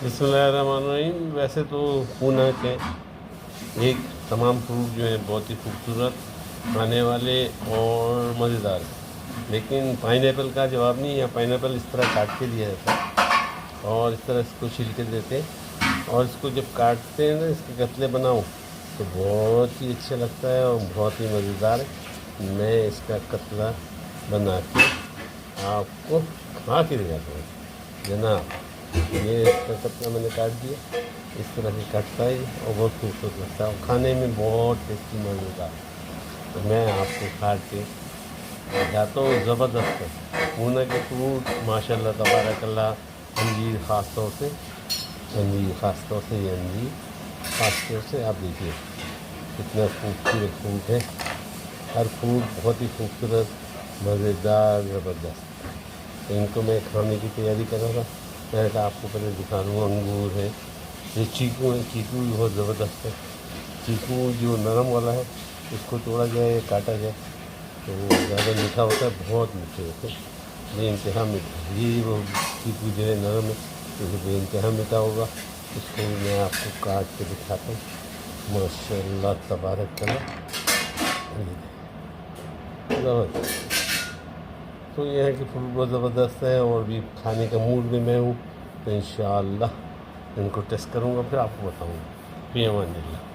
بسم اللہ الرحمن الرحیم۔ ویسے تو پونا کے ایک تمام فروٹ جو ہیں بہت ہی خوبصورت، کھانے والے اور مزیدار، لیکن پائن ایپل کا جواب نہیں ہے۔ پائن ایپل اس طرح کاٹ کے دیا جاتا ہے اور اس طرح اس کو چھیل کے دیتے ہیں، اور اس کو جب کاٹتے ہیں نا، اس کے قتلے بناؤ تو بہت ہی اچھا لگتا ہے اور بہت ہی مزیدار ہے۔ میں اس کا قتلہ بنا کے آپ کو کھا کے دکھاتا ہوں جناب۔ یہ اس کا قطرہ میں نے کاٹ دیا، اس طرح سے کٹتا ہے اور بہت خوبصورت لگتا ہے اور کھانے میں بہت ٹیسٹی مزیدار ہے۔ تو میں آپ کو کاٹ کے جاتا ہوں، زبردست ہے پونا کے فروٹ ماشاء اللہ تبارک اللہ۔ انجیر خاص طور سے، انجیر خاص طور سے، یہ انجیر خاص طور سے آپ دیکھیے کتنا خوبصورت فروٹ ہے۔ ہر فروٹ بہت ہی خوبصورت، مزیدار، زبردست۔ تو ان کو میں کھانے کی تیاری کر رہا تھا، میں نے کہا آپ کو پہلے دکھا دوں۔ انگور ہے، یہ چیکو ہے، چیکو بھی بہت زبردست ہے۔ چیکو جو نرم والا ہے اس کو توڑا جائے یا کاٹا جائے تو وہ زیادہ میٹھا ہوتا ہے، بہت میٹھے ہوتے ہیں، بے انتہا میٹھا۔ یہ وہ چیکو جو ہے نرم ہے تو یہ بے انتہا میٹھا ہوگا۔ اس کو میں آپ کو کاٹ کے دکھاتا ہوں، ماشاء اللہ تبارک اللہ۔ تو یہ ہے کہ فروٹ بہت زبردست ہے اور بھی کھانے کا موڈ میں ہوں، تو انشاءاللہ ان کو ٹیسٹ کروں گا، پھر آپ کو بتاؤں گا۔ فی امان اللہ۔